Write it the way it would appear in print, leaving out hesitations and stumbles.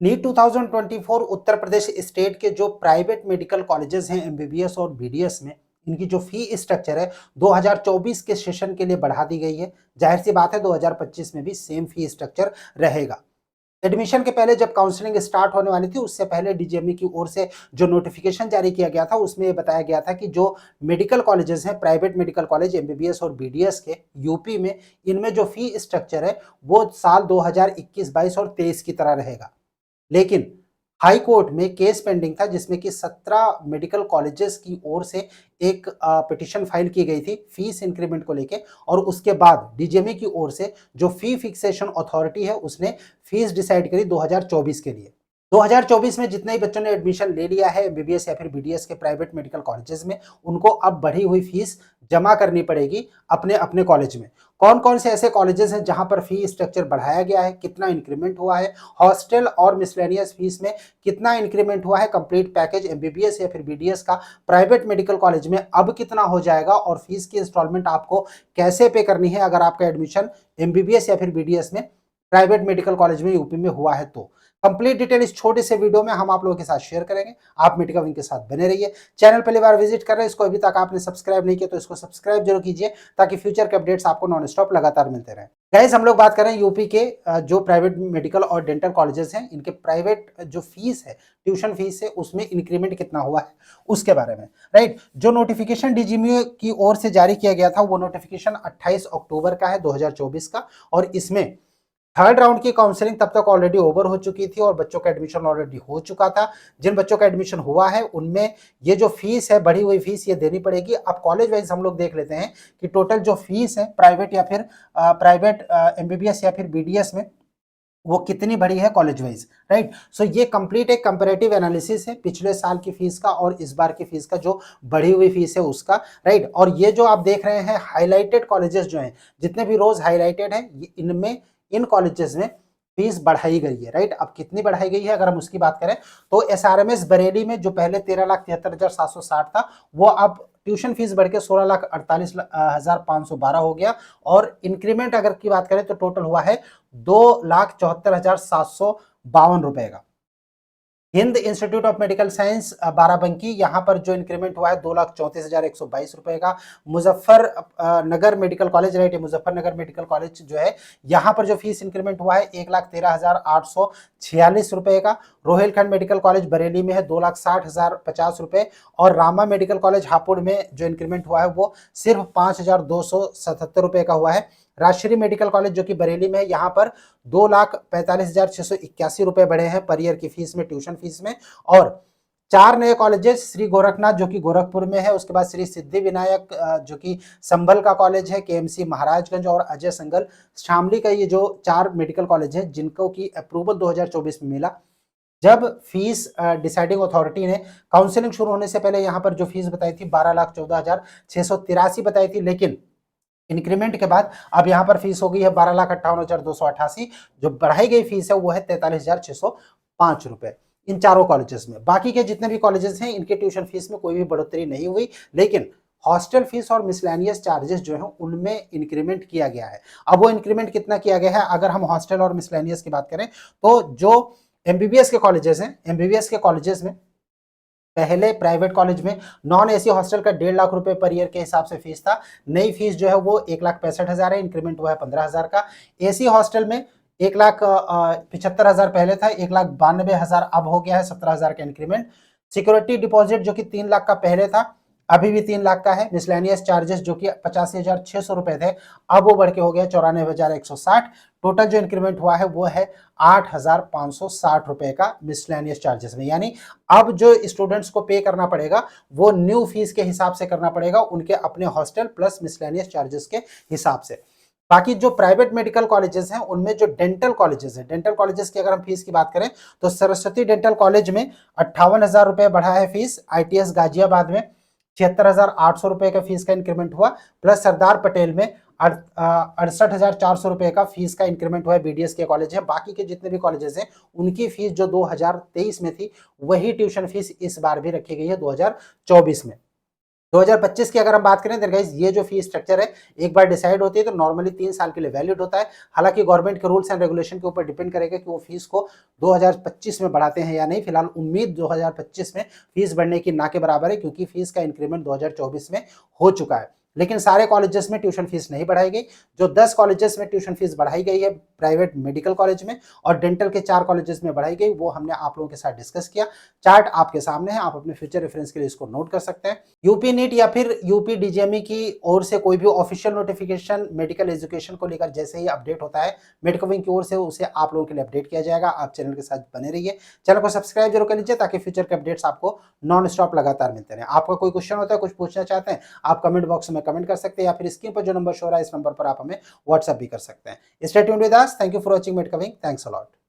NEET 2024 Uttar Pradesh state के जो private medical colleges हैं एमबीबीएस और बीडीएस में, इनकी जो फी स्ट्रक्चर है 2024 के सेशन के लिए बढ़ा दी गई है। जाहिर सी बात है 2025 में भी सेम फी स्ट्रक्चर रहेगा। एडमिशन के पहले जब काउंसलिंग स्टार्ट होने वाली थी, उससे पहले डीजीएमई की ओर से जो नोटिफिकेशन जारी किया गया था, उसमें ये बताया गया था कि जो मेडिकल कॉलेजेस हैं, प्राइवेट मेडिकल कॉलेज एमबीबीएस और बीडीएस के यूपी में, इनमें जो फी स्ट्रक्चर है वो साल 2021, 22 और 23 की तरह रहेगा। लेकिन हाई कोर्ट में केस पेंडिंग था, जिसमें कि 17 मेडिकल कॉलेजेस की ओर से एक पिटिशन फाइल की गई थी फीस इंक्रीमेंट को लेके, और उसके बाद डीजीएमई की ओर से जो फी फिक्सेशन अथॉरिटी है उसने फीस डिसाइड करी 2024 के लिए। 2024 में जितने ही बच्चों ने एडमिशन ले लिया है एमबीबीएस या फिर बीडीएस के प्राइवेट मेडिकल कॉलेजेस में, उनको अब बढ़ी हुई फीस जमा करनी पड़ेगी अपने अपने कॉलेज में। कौन कौन से ऐसे कॉलेजेस हैं जहां पर फी स्ट्रक्चर बढ़ाया गया है, कितना इंक्रीमेंट हुआ है, हॉस्टल और मिसलेनियस फीस में कितना इंक्रीमेंट हुआ है, कंप्लीट पैकेज एमबीबीएस या फिर बीडीएस का प्राइवेट मेडिकल कॉलेज में अब कितना हो जाएगा, और फीस की इंस्टॉलमेंट आपको कैसे पे करनी है अगर आपका एडमिशन एमबीबीएस या फिर बीडीएस में प्राइवेट मेडिकल कॉलेज में यूपी में हुआ है तो कंप्लीट डिटेल इस छोटे से वीडियो में हम आप लोगों के साथ शेयर करेंगे। आप मेडिका विंग के साथ बने रहिए। चैनल पहली बार विजिट कर रहे हैं, इसको अभी तक आपने सब्सक्राइब नहीं किया तो इसको सब्सक्राइब जरूर कीजिए, ताकि फ्यूचर के अपडेट्स आपको नॉन स्टॉप लगातार मिलते रहें। गाइस, हम लोग बात करें यूपी के जो प्राइवेट मेडिकल और डेंटल कॉलेजेस हैं, इनके प्राइवेट जो फीस है, ट्यूशन फीस है, उसमें इंक्रीमेंट कितना हुआ है उसके बारे में। राइट, जो नोटिफिकेशन डीजीएमई की ओर से जारी किया गया था वो नोटिफिकेशन 28 अक्टूबर का है 2024 का, और इसमें थर्ड राउंड की काउंसलिंग तब तक ऑलरेडी ओवर हो चुकी थी और बच्चों का एडमिशन ऑलरेडी हो चुका था। जिन बच्चों का एडमिशन हुआ है उनमें ये जो फीस है, बढ़ी हुई फीस, ये देनी पड़ेगी। अब कॉलेज वाइज हम लोग देख लेते हैं कि टोटल जो फीस है प्राइवेट या फिर प्राइवेट एमबीबीएस या फिर बीडीएस में वो कितनी बढ़ी है कॉलेज वाइज। राइट, सो ये कंप्लीट एक कंपैरेटिव एनालिसिस है पिछले साल की फीस का और इस बार की फीस का, जो बढ़ी हुई फीस है उसका। राइट, और ये जो आप देख रहे हैं हाईलाइटेड कॉलेजेस जो हैं, जितने भी रोज हाईलाइटेड हैं, इनमें इन कॉलेजेस में फीस बढ़ाई गई है। राइट, अब कितनी बढ़ाई गई है अगर हम उसकी बात करें तो एसआरएमएस बरेली में जो पहले 13,73,760 था, वो अब ट्यूशन फीस बढ़ के 16,48,512 हो गया, और इंक्रीमेंट अगर की बात करें तो टोटल हुआ है 2,74,752 रुपए का। Hind institute of medical science Barabanki, यहाँ पर जो इंक्रीमेंट हुआ है 2,34,122 रुपए का। Muzaffarnagar medical college, right, Muzaffarnagar medical college जो है, यहाँ पर जो फीस इंक्रीमेंट हुआ है 1,13,846 रुपए का। रोहिलखंड मेडिकल कॉलेज बरेली में है 2,60,050 रुपए, और रामा मेडिकल कॉलेज हापुड़ में जो इंक्रीमेंट हुआ है वो सिर्फ 5,277 रुपए का हुआ है। राजश्री मेडिकल कॉलेज जो कि बरेली में है, यहाँ पर 2,45,681 रुपए बढ़े हैं पर ईयर की फीस में, ट्यूशन फीस में। और 4 नए कॉलेजेस, श्री गोरखनाथ जो कि गोरखपुर में है, उसके बाद श्री सिद्धि विनायक जो कि संभल का कॉलेज है, केएमसी महाराजगंज और अजय संगल शामली का, ये जो 4 मेडिकल कॉलेज है जिनको की अप्रूवल 2024 में मिला। जब फीस डिसाइडिंग अथॉरिटी ने काउंसलिंग शुरू होने से पहले यहाँ पर जो फीस बताई थी 12,14,683 बताई थी, लेकिन इंक्रीमेंट के बाद अब यहाँ पर फीस हो गई है 12,58,288। जो बढ़ाई गई फीस है वो है 43,605 रुपए इन चारों कॉलेजेस में। बाकी के जितने भी कॉलेजेस हैं इनके ट्यूशन फीस में कोई भी बढ़ोतरी नहीं हुई, लेकिन हॉस्टल फीस और मिसलेनियस चार्जेस जो है उनमें इंक्रीमेंट किया गया है। अब वो इंक्रीमेंट कितना किया गया है अगर हम हॉस्टल और मिसलेनियस की बात करें तो जो एमबीबीएस के कॉलेजेस हैं, एमबीबीएस के कॉलेजेस में पहले प्राइवेट कॉलेज में नॉन एसी हॉस्टल का 1.5 लाख रुपए पर ईयर के हिसाब से फीस था। नई फीस जो है वो 1,65,000 है, इंक्रीमेंट हुआ है 15,000 का। एसी हॉस्टल में 1,75,000 पहले था, 1,92,000 अब हो गया है, 17,000 का इंक्रीमेंट। सिक्योरिटी डिपॉजिट जो कि 3 लाख का पहले था, अभी भी 3 लाख का है। मिसलेनियस चार्जेस जो कि 85,600 रुपए थे, अब वो बढ़ के हो गया 94,160। टोटल जो इंक्रीमेंट हुआ है वो है 8,560 रुपए का मिसलेनियस चार्जेस में। यानी अब जो स्टूडेंट्स को पे करना पड़ेगा वो न्यू फीस के हिसाब से करना पड़ेगा, उनके अपने हॉस्टल प्लस मिसलेनियस चार्जेस के हिसाब से। बाकी जो प्राइवेट मेडिकल कॉलेजेस हैं उनमें जो डेंटल कॉलेजेस हैं, डेंटल कॉलेजेस की अगर हम फीस की बात करें तो सरस्वती डेंटल कॉलेज में 58,000 रुपए बढ़ा है फीस। आईटीएस गाजियाबाद में 76,800 रुपए का फीस का इंक्रीमेंट हुआ, प्लस सरदार पटेल में 68,400 रुपए का फीस का इंक्रीमेंट हुआ है। बीडीएस के कॉलेज है। बाकी के जितने भी कॉलेजेस हैं उनकी फीस जो 2023 में थी वही ट्यूशन फीस इस बार भी रखी गई है 2024 में। 2025 की अगर हम बात करें तो गाइस ये जो फी स्ट्रक्चर है एक बार डिसाइड होती है तो नॉर्मली 3 साल के लिए वैलिड होता है। हालांकि गवर्नमेंट के रूल्स एंड रेगुलेशन के ऊपर डिपेंड करेगा कि वो फीस को 2025 में बढ़ाते हैं या नहीं। फिलहाल उम्मीद 2025 में फीस बढ़ने की ना के बराबर है, क्योंकि फीस का इंक्रीमेंट 2024 में हो चुका है। लेकिन सारे कॉलेजेस में ट्यूशन फीस नहीं बढ़ाई गई। जो 10 कॉलेजेस में ट्यूशन फीस बढ़ाई गई है प्राइवेट मेडिकल कॉलेज में और डेंटल के 4 कॉलेजेस में बढ़ाई गई, वो हमने आप लोगों के साथ डिस्कस किया। चार्ट आपके सामने है, आप अपने फ्यूचर रेफरेंस के लिए इसको नोट कर सकते हैं। यूपी नीट या फिर यूपी डीजीएमई की ओर से कोई भी ऑफिशियल नोटिफिकेशन मेडिकल एजुकेशन को लेकर जैसे ही अपडेट होता है मेडिकविंग की ओर से, उसे आप लोगों के लिए अपडेट किया जाएगा। आप चैनल के साथ बने रहिए, चैनल को सब्सक्राइब जरूर कर लीजिए ताकि फ्यूचर के अपडेट्स आपको नॉन स्टॉप लगातार मिलते रहे। आपका कोई क्वेश्चन होता है, कुछ पूछना चाहते हैं, आप कमेंट बॉक्स में कमेंट कर सकते हैं, या फिर स्क्रीन पर जो नंबर शो रहा है इस नंबर पर आप हमें व्हाट्सएप भी कर सकते हैं। Stay tuned with us. Thank you for watching मेडकविंग। Thanks a lot.